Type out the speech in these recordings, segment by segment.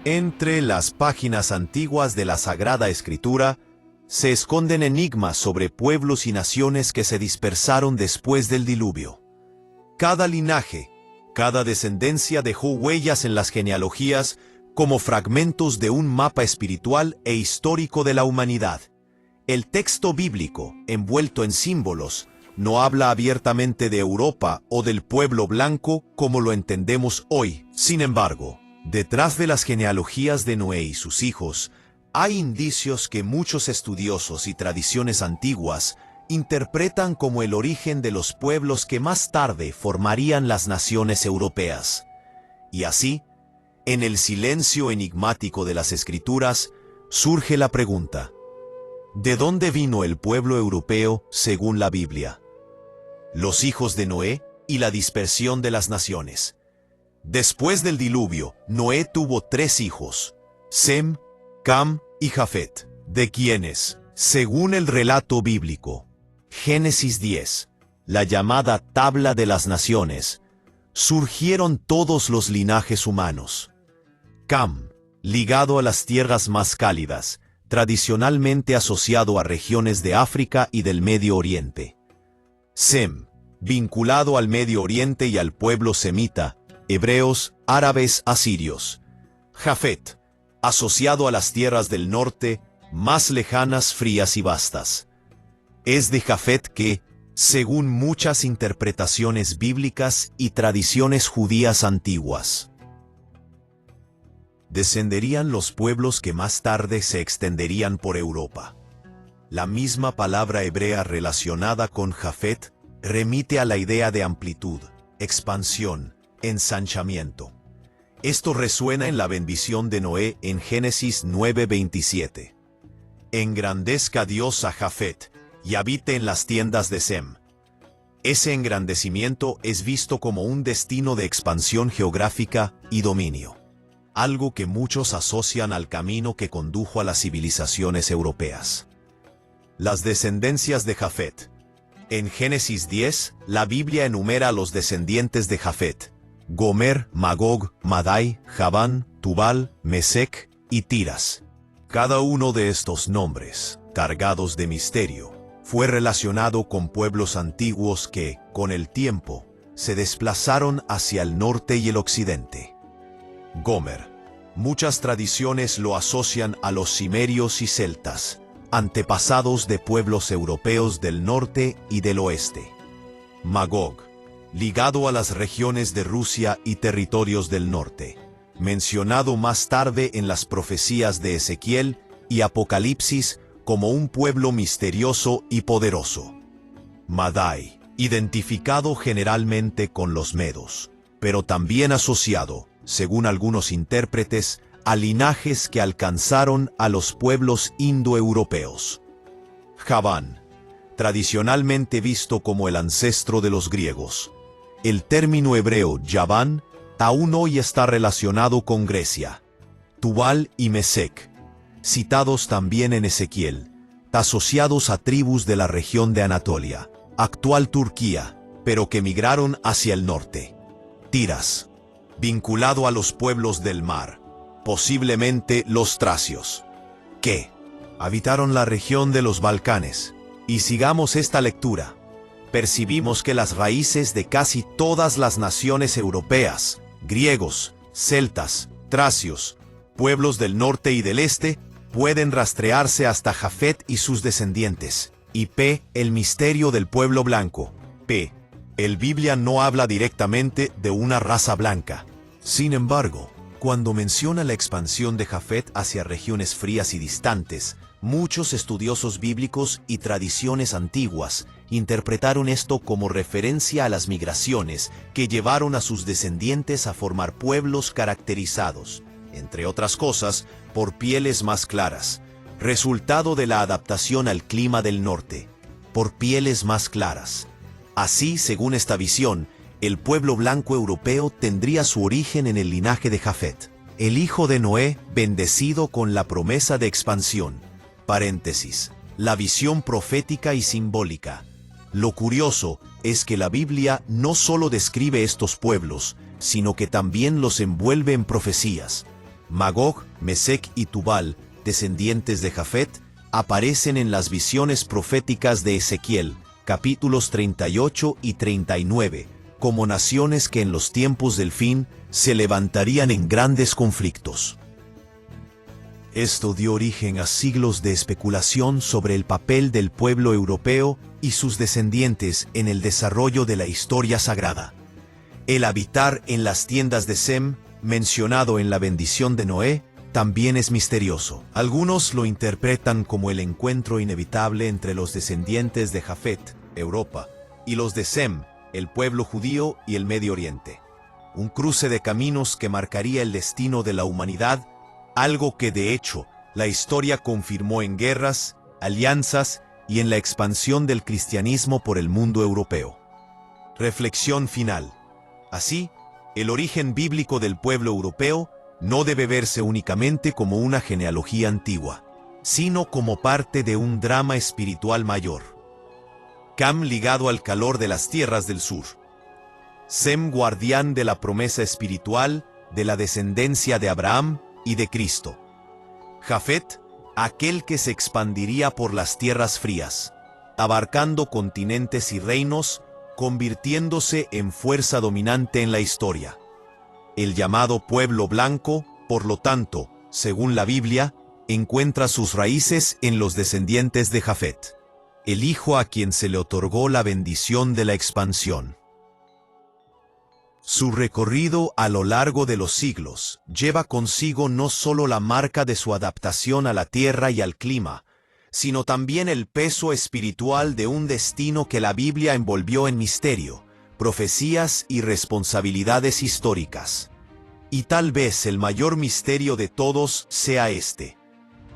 Entre las páginas antiguas de la Sagrada Escritura, se esconden enigmas sobre pueblos y naciones que se dispersaron después del diluvio. Cada linaje, cada descendencia dejó huellas en las genealogías como fragmentos de un mapa espiritual e histórico de la humanidad. El texto bíblico, envuelto en símbolos, no habla abiertamente de Europa o del pueblo blanco como lo entendemos hoy. Sin embargo, detrás de las genealogías de Noé y sus hijos, hay indicios que muchos estudiosos y tradiciones antiguas interpretan como el origen de los pueblos que más tarde formarían las naciones europeas. Y así, en el silencio enigmático de las Escrituras, surge la pregunta: ¿de dónde vino el pueblo europeo según la Biblia? Los hijos de Noé y la dispersión de las naciones. Después del diluvio, Noé tuvo 3 hijos, Sem, Cam y Jafet, de quienes, según el relato bíblico, Génesis 10, la llamada Tabla de las Naciones, surgieron todos los linajes humanos. Cam, ligado a las tierras más cálidas, tradicionalmente asociado a regiones de África y del Medio Oriente. Sem, vinculado al Medio Oriente y al pueblo semita, hebreos, árabes, asirios. Jafet, asociado a las tierras del norte, más lejanas, frías y vastas. Es de Jafet que, según muchas interpretaciones bíblicas y tradiciones judías antiguas, descenderían los pueblos que más tarde se extenderían por Europa. La misma palabra hebrea relacionada con Jafet remite a la idea de amplitud, expansión, ensanchamiento. Esto resuena en la bendición de Noé en Génesis 9:27. Engrandezca Dios a Jafet, y habite en las tiendas de Sem. Ese engrandecimiento es visto como un destino de expansión geográfica y dominio, algo que muchos asocian al camino que condujo a las civilizaciones europeas. Las descendencias de Jafet. En Génesis 10, la Biblia enumera a los descendientes de Jafet: Gomer, Magog, Madai, Javán, Tubal, Mesec y Tiras. Cada uno de estos nombres, cargados de misterio, fue relacionado con pueblos antiguos que, con el tiempo, se desplazaron hacia el norte y el occidente. Gomer. Muchas tradiciones lo asocian a los cimerios y celtas, antepasados de pueblos europeos del norte y del oeste. Magog, ligado a las regiones de Rusia y territorios del norte, mencionado más tarde en las profecías de Ezequiel y Apocalipsis como un pueblo misterioso y poderoso. Madai, identificado generalmente con los medos, pero también asociado, según algunos intérpretes, a linajes que alcanzaron a los pueblos indoeuropeos. Javán, tradicionalmente visto como el ancestro de los griegos. El término hebreo Yaván aún hoy está relacionado con Grecia. Tubal y Mesec, citados también en Ezequiel, asociados a tribus de la región de Anatolia, actual Turquía, pero que migraron hacia el norte. Tiras, vinculado a los pueblos del mar, posiblemente los tracios, que habitaron la región de los Balcanes. Y sigamos esta lectura, percibimos que las raíces de casi todas las naciones europeas, griegos, celtas, tracios, pueblos del norte y del este, pueden rastrearse hasta Jafet y sus descendientes. Y P, el misterio del pueblo blanco. P, el Biblia no habla directamente de una raza blanca. Sin embargo, cuando menciona la expansión de Jafet hacia regiones frías y distantes, muchos estudiosos bíblicos y tradiciones antiguas interpretaron esto como referencia a las migraciones que llevaron a sus descendientes a formar pueblos caracterizados, entre otras cosas, por pieles más claras, resultado de la adaptación al clima del norte, por pieles más claras. Así, según esta visión, el pueblo blanco europeo tendría su origen en el linaje de Jafet, el hijo de Noé, bendecido con la promesa de expansión. Paréntesis. La visión profética y simbólica. Lo curioso es que la Biblia no solo describe estos pueblos, sino que también los envuelve en profecías. Magog, Mesec y Tubal, descendientes de Jafet, aparecen en las visiones proféticas de Ezequiel, capítulos 38 y 39, como naciones que en los tiempos del fin se levantarían en grandes conflictos. Esto dio origen a siglos de especulación sobre el papel del pueblo europeo y sus descendientes en el desarrollo de la historia sagrada. El habitar en las tiendas de Sem, mencionado en la bendición de Noé, también es misterioso. Algunos lo interpretan como el encuentro inevitable entre los descendientes de Jafet, Europa, y los de Sem, el pueblo judío y el Medio Oriente. Un cruce de caminos que marcaría el destino de la humanidad, algo que de hecho la historia confirmó en guerras, alianzas y en la expansión del cristianismo por el mundo europeo. Reflexión final. Así, el origen bíblico del pueblo europeo no debe verse únicamente como una genealogía antigua, sino como parte de un drama espiritual mayor. Cam ligado al calor de las tierras del sur. Sem guardián de la promesa espiritual de la descendencia de Abraham y de Cristo. Jafet, aquel que se expandiría por las tierras frías, abarcando continentes y reinos, convirtiéndose en fuerza dominante en la historia. El llamado pueblo blanco, por lo tanto, según la Biblia, encuentra sus raíces en los descendientes de Jafet, el hijo a quien se le otorgó la bendición de la expansión. Su recorrido a lo largo de los siglos lleva consigo no solo la marca de su adaptación a la tierra y al clima, sino también el peso espiritual de un destino que la Biblia envolvió en misterio, profecías y responsabilidades históricas. Y tal vez el mayor misterio de todos sea este.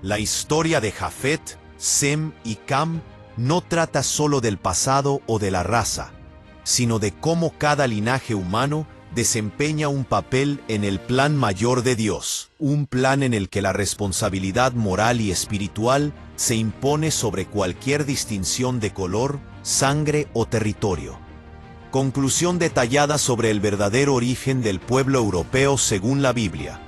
La historia de Jafet, Sem y Cam no trata solo del pasado o de la raza, sino de cómo cada linaje humano desempeña un papel en el plan mayor de Dios, un plan en el que la responsabilidad moral y espiritual se impone sobre cualquier distinción de color, sangre o territorio. Conclusión detallada sobre el verdadero origen del pueblo europeo según la Biblia.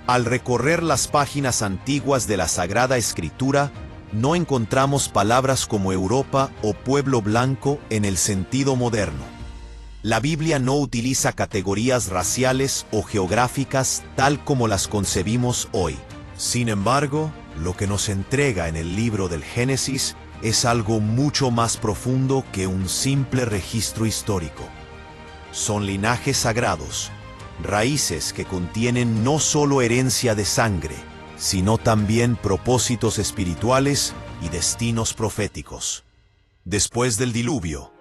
Al recorrer las páginas antiguas de la Sagrada Escritura, no encontramos palabras como Europa o pueblo blanco en el sentido moderno. La Biblia no utiliza categorías raciales o geográficas tal como las concebimos hoy. Sin embargo, lo que nos entrega en el libro del Génesis es algo mucho más profundo que un simple registro histórico. Son linajes sagrados, raíces que contienen no solo herencia de sangre, sino también propósitos espirituales y destinos proféticos. Después del diluvio,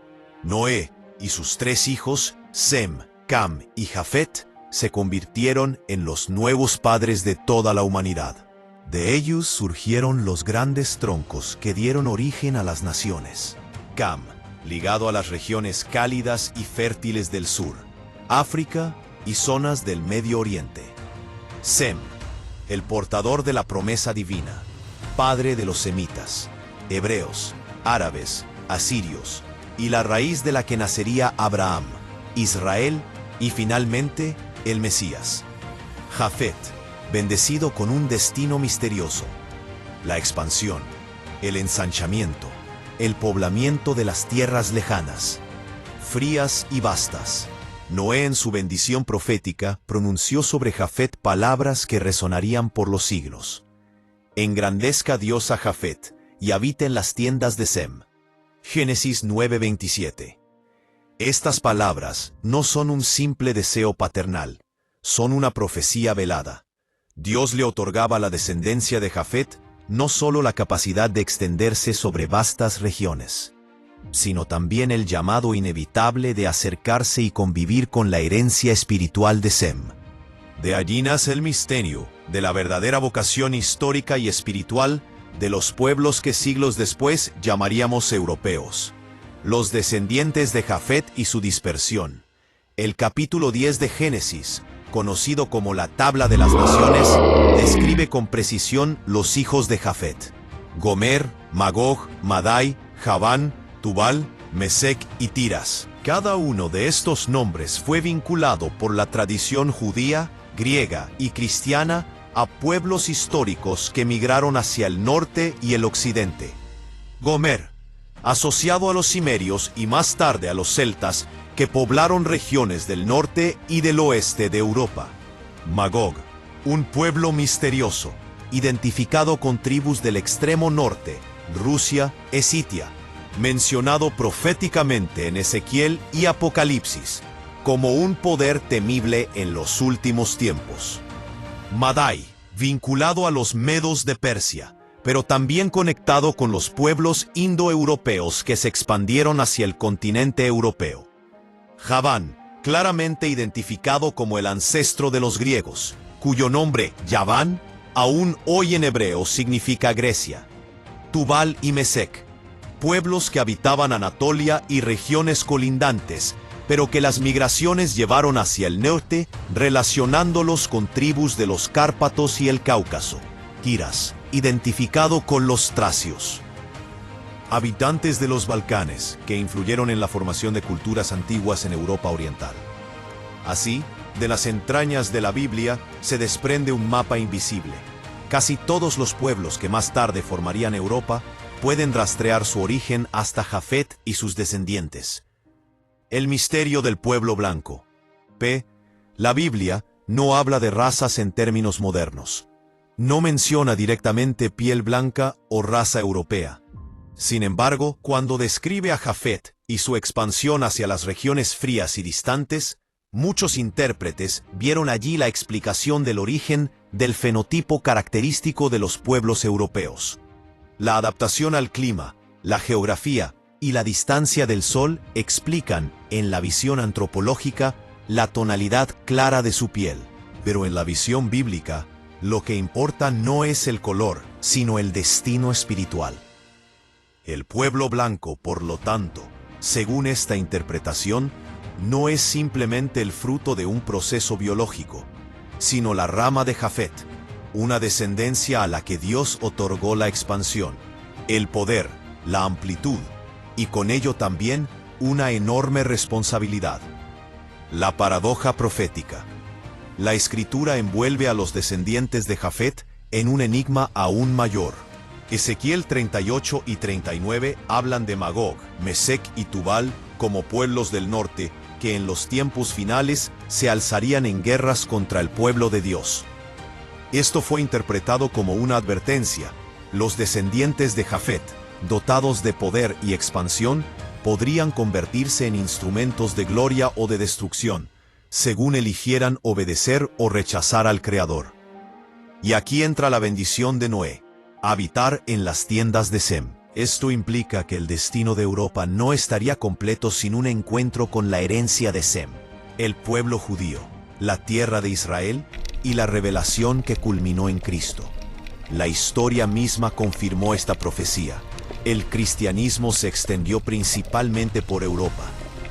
Noé y sus 3 hijos, Sem, Cam y Jafet, se convirtieron en los nuevos padres de toda la humanidad. De ellos surgieron los grandes troncos que dieron origen a las naciones. Cam, ligado a las regiones cálidas y fértiles del sur, África y zonas del Medio Oriente. Sem, el portador de la promesa divina, padre de los semitas, hebreos, árabes, asirios, y la raíz de la que nacería Abraham, Israel y finalmente el Mesías. Jafet, bendecido con un destino misterioso, la expansión, el ensanchamiento, el poblamiento de las tierras lejanas, frías y vastas. Noé en su bendición profética pronunció sobre Jafet palabras que resonarían por los siglos. Engrandezca Dios a Jafet y habite en las tiendas de Sem. Génesis 9:27. Estas palabras no son un simple deseo paternal, son una profecía velada. Dios le otorgaba a la descendencia de Jafet no solo la capacidad de extenderse sobre vastas regiones, sino también el llamado inevitable de acercarse y convivir con la herencia espiritual de Sem. De allí nace el misterio de la verdadera vocación histórica y espiritual de los pueblos que siglos después llamaríamos europeos, los descendientes de Jafet y su dispersión. El capítulo 10 de Génesis, conocido como la Tabla de las Naciones, describe con precisión los hijos de Jafet: Gomer, Magog, Madai, Javán, Tubal, Mesec y Tiras. Cada uno de estos nombres fue vinculado por la tradición judía, griega y cristiana a pueblos históricos que migraron hacia el norte y el occidente. Gomer, asociado a los cimerios y más tarde a los celtas, que poblaron regiones del norte y del oeste de Europa. Magog, un pueblo misterioso, identificado con tribus del extremo norte, Rusia, Escitia, mencionado proféticamente en Ezequiel y Apocalipsis, como un poder temible en los últimos tiempos. Madai, vinculado a los medos de Persia, pero también conectado con los pueblos indoeuropeos que se expandieron hacia el continente europeo. Javán, claramente identificado como el ancestro de los griegos, cuyo nombre, Yaván, aún hoy en hebreo significa Grecia. Tubal y Mesec, pueblos que habitaban Anatolia y regiones colindantes, pero que las migraciones llevaron hacia el norte, relacionándolos con tribus de los Cárpatos y el Cáucaso. Kiras, identificado con los tracios. Habitantes de los Balcanes, que influyeron en la formación de culturas antiguas en Europa Oriental. Así, de las entrañas de la Biblia se desprende un mapa invisible. Casi todos los pueblos que más tarde formarían Europa pueden rastrear su origen hasta Jafet y sus descendientes. El misterio del pueblo blanco. La Biblia no habla de razas en términos modernos. No menciona directamente piel blanca o raza europea. Sin embargo, cuando describe a Jafet y su expansión hacia las regiones frías y distantes, muchos intérpretes vieron allí la explicación del origen del fenotipo característico de los pueblos europeos. La adaptación al clima, la geografía y la distancia del sol explican, en la visión antropológica, la tonalidad clara de su piel. Pero en la visión bíblica, lo que importa no es el color, sino el destino espiritual. El pueblo blanco, por lo tanto, según esta interpretación, no es simplemente el fruto de un proceso biológico, sino la rama de Jafet, una descendencia a la que Dios otorgó la expansión, el poder, la amplitud, y con ello también una enorme responsabilidad. La paradoja profética. La Escritura envuelve a los descendientes de Jafet en un enigma aún mayor. Ezequiel 38 y 39 hablan de Magog, Mesec y Tubal como pueblos del norte que en los tiempos finales se alzarían en guerras contra el pueblo de Dios. Esto fue interpretado como una advertencia. Los descendientes de Jafet, dotados de poder y expansión, podrían convertirse en instrumentos de gloria o de destrucción, según eligieran obedecer o rechazar al Creador. Y aquí entra la bendición de Noé: habitar en las tiendas de Sem. Esto implica que el destino de Europa no estaría completo sin un encuentro con la herencia de Sem, el pueblo judío, la tierra de Israel y la revelación que culminó en Cristo. La historia misma confirmó esta profecía. El cristianismo se extendió principalmente por Europa,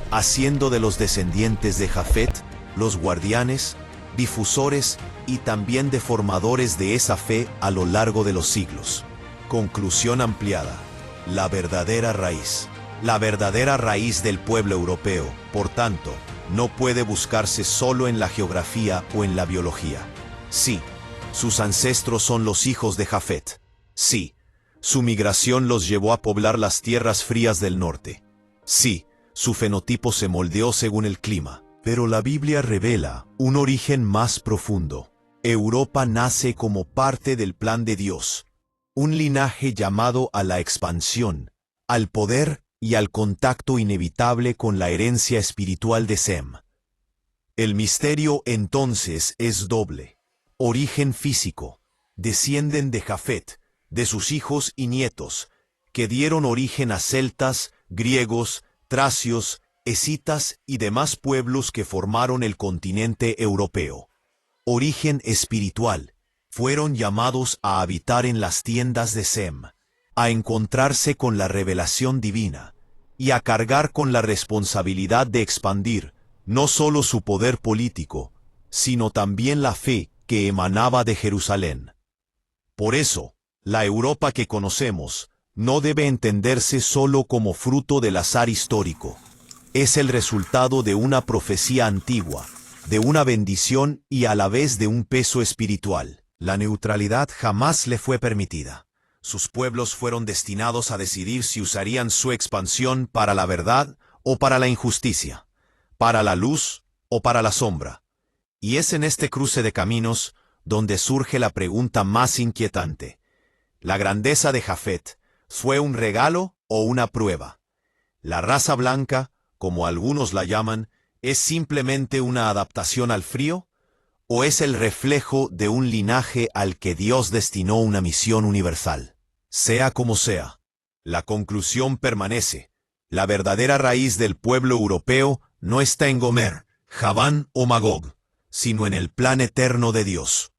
haciendo de los descendientes de Jafet los guardianes, difusores y también deformadores de esa fe a lo largo de los siglos. Conclusión ampliada. La verdadera raíz. La verdadera raíz del pueblo europeo, por tanto, no puede buscarse solo en la geografía o en la biología. Sí, sus ancestros son los hijos de Jafet. Sí, su migración los llevó a poblar las tierras frías del norte. Sí, su fenotipo se moldeó según el clima. Pero la Biblia revela un origen más profundo. Europa nace como parte del plan de Dios. Un linaje llamado a la expansión, al poder y al contacto inevitable con la herencia espiritual de Sem. El misterio entonces es doble. Origen físico. Descienden de Jafet, de sus hijos y nietos, que dieron origen a celtas, griegos, tracios, escitas y demás pueblos que formaron el continente europeo. Origen espiritual. Fueron llamados a habitar en las tiendas de Sem, a encontrarse con la revelación divina, y a cargar con la responsabilidad de expandir, no solo su poder político, sino también la fe que emanaba de Jerusalén. Por eso, la Europa que conocemos no debe entenderse solo como fruto del azar histórico. Es el resultado de una profecía antigua, de una bendición y a la vez de un peso espiritual. La neutralidad jamás le fue permitida. Sus pueblos fueron destinados a decidir si usarían su expansión para la verdad o para la injusticia, para la luz o para la sombra. Y es en este cruce de caminos donde surge la pregunta más inquietante. ¿La grandeza de Jafet fue un regalo o una prueba? ¿La raza blanca, como algunos la llaman, es simplemente una adaptación al frío? ¿O es el reflejo de un linaje al que Dios destinó una misión universal? Sea como sea, la conclusión permanece. La verdadera raíz del pueblo europeo no está en Gomer, Javán o Magog, sino en el plan eterno de Dios.